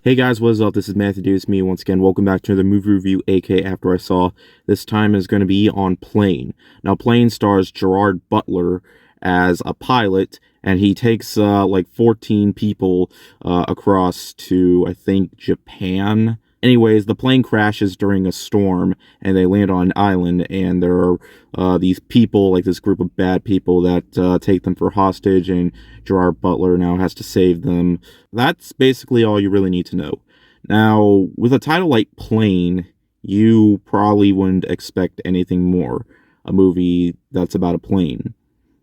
Hey guys, what's up? This is Matthew Davis, me once again. Welcome back to the movie review, aka After I Saw. This time is going to be on Plane. Now, Plane stars Gerard Butler as a pilot, and he takes like 14 people across to, I think, Japan. Anyways, the plane crashes during a storm, and they land on an island, and there are these people, like this group of bad people that take them for hostage, and Gerard Butler now has to save them. That's basically all you really need to know. Now, with a title like Plane, you probably wouldn't expect anything more. A movie that's about a plane.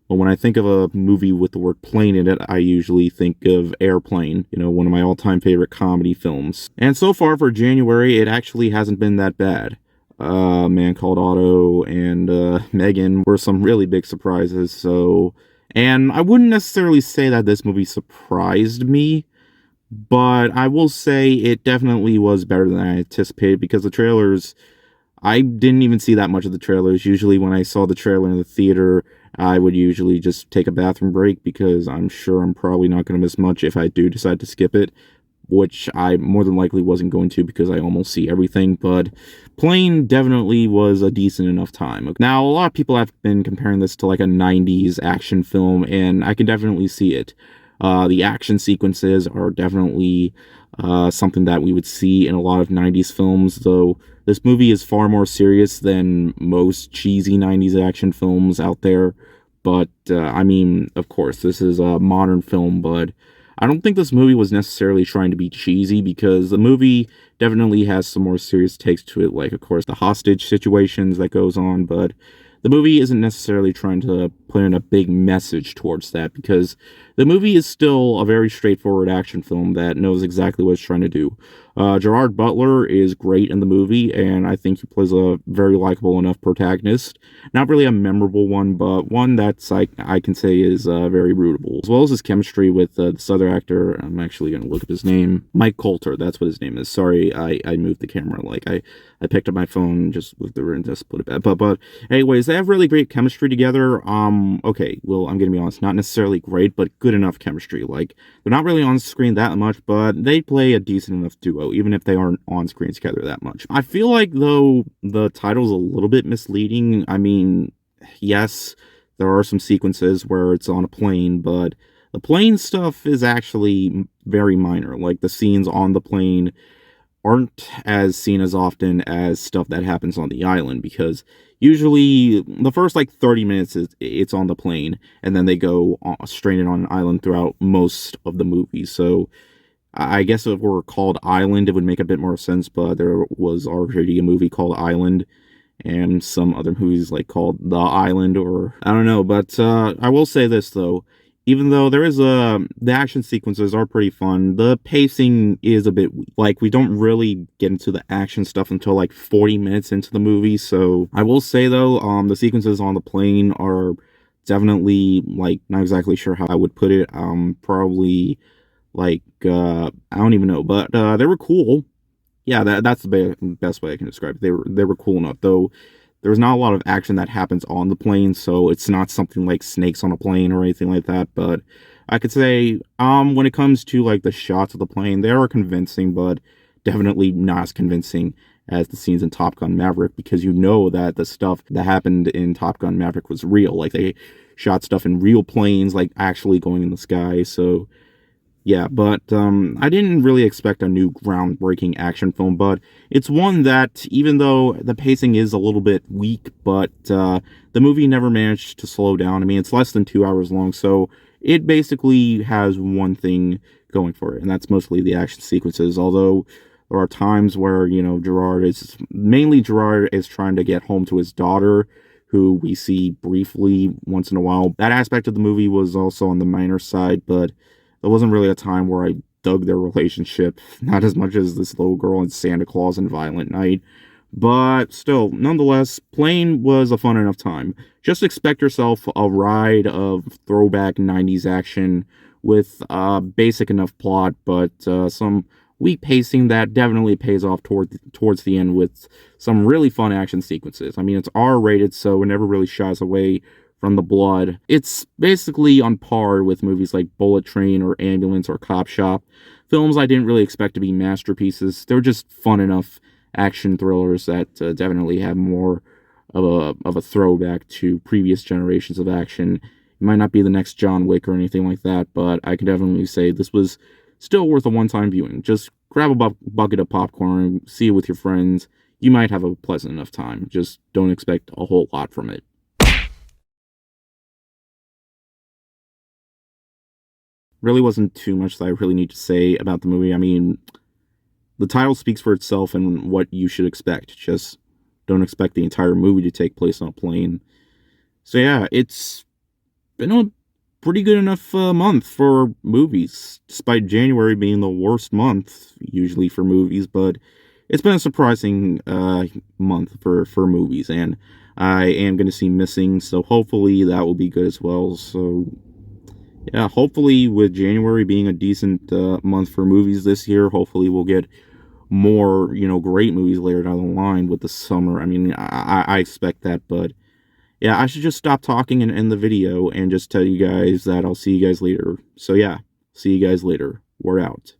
But when I think of a movie with the word plane in it, I usually think of Airplane, one of my all-time favorite comedy films. And so far for January, it actually hasn't been that bad. Man Called Otto and Megan were some really big surprises, and I wouldn't necessarily say that this movie surprised me, but I will say it definitely was better than I anticipated because the trailers, I didn't even see that much of the trailers. Usually when I saw the trailer in the theater, I would usually just take a bathroom break because I'm sure I'm probably not going to miss much if I do decide to skip it, which I more than likely wasn't going to because I almost see everything, but Plane definitely was a decent enough time. Now, a lot of people have been comparing this to like a 90s action film, and I can definitely see it. The action sequences are definitely something that we would see in a lot of 90s films, though this movie is far more serious than most cheesy 90s action films out there. But, of course, this is a modern film, but I don't think this movie was necessarily trying to be cheesy because the movie definitely has some more serious takes to it, like, of course, the hostage situations that goes on, but the movie isn't necessarily trying to put in a big message towards that because the movie is still a very straightforward action film that knows exactly what it's trying to do. Gerard Butler is great in the movie, and I think he plays a very likable enough protagonist. Not really a memorable one, but one that's I can say is very rootable. As well as his chemistry with this other actor, I'm actually going to look up his name. Mike Coulter, that's what his name is. Sorry, I moved the camera. I picked up my phone, just looked over and just put it back. But anyways, they have really great chemistry together. Okay, well, I'm gonna be honest, not necessarily great, but good enough chemistry. Like, they're not really on screen that much, but they play a decent enough duo, even if they aren't on screen together that much. I feel like, though, the title's a little bit misleading. I mean, yes, there are some sequences where it's on a plane, but the plane stuff is actually very minor. Like, the scenes on the plane aren't as seen as often as stuff that happens on the island because usually the first like 30 minutes it's on the plane and then they go straight in on an island throughout most of the movie. So I guess if it were called Island, it would make a bit more sense, but there was already a movie called Island and some other movies like called The Island, or I don't know. But I will say this though, even though there is the action sequences are pretty fun, the pacing is a bit weak. Like, we don't really get into the action stuff until like 40 minutes into the movie. So I will say though, the sequences on the plane are definitely, like, not exactly sure how I would put it. Probably like I don't even know, but they were cool. Yeah, that's the best way I can describe it. They were cool enough, though. There's not a lot of action that happens on the plane, so it's not something like snakes on a plane or anything like that. But I could say, when it comes to like the shots of the plane, they are convincing, but definitely not as convincing as the scenes in Top Gun Maverick, because you know that the stuff that happened in Top Gun Maverick was real. Like, they shot stuff in real planes, like actually going in the sky. So yeah, but I didn't really expect a new groundbreaking action film, but it's one that, even though the pacing is a little bit weak, but the movie never managed to slow down. I mean, it's less than 2 hours long, so it basically has one thing going for it, and that's mostly the action sequences, although there are times where, Gerard is trying to get home to his daughter, who we see briefly once in a while. That aspect of the movie was also on the minor side, but there wasn't really a time where I dug their relationship, not as much as this little girl and Santa Claus and Violent Night. But still, nonetheless, Plane was a fun enough time. Just expect yourself a ride of throwback 90s action with a basic enough plot, but some weak pacing that definitely pays off towards the end with some really fun action sequences. I mean, it's R-rated, so it never really shies away from the blood. It's basically on par with movies like Bullet Train or Ambulance or Cop Shop. films I didn't really expect to be masterpieces. They were just fun enough action thrillers that definitely have more of a throwback to previous generations of action. It might not be the next John Wick or anything like that, but I can definitely say this was still worth a one-time viewing. Just grab a bucket of popcorn, see it with your friends. You might have a pleasant enough time. Just don't expect a whole lot from it. Really wasn't too much that I really need to say about the movie. I mean, the title speaks for itself and what you should expect. Just don't expect the entire movie to take place on a plane. So yeah, it's been a pretty good enough month for movies, despite January being the worst month usually for movies. But it's been a surprising month for movies, and I am going to see Missing, so hopefully that will be good as well. So yeah, hopefully with January being a decent month for movies this year, hopefully we'll get more, great movies later down the line with the summer. I mean, I expect that, but yeah, I should just stop talking and end the video and just tell you guys that I'll see you guys later. So yeah, see you guys later. We're out.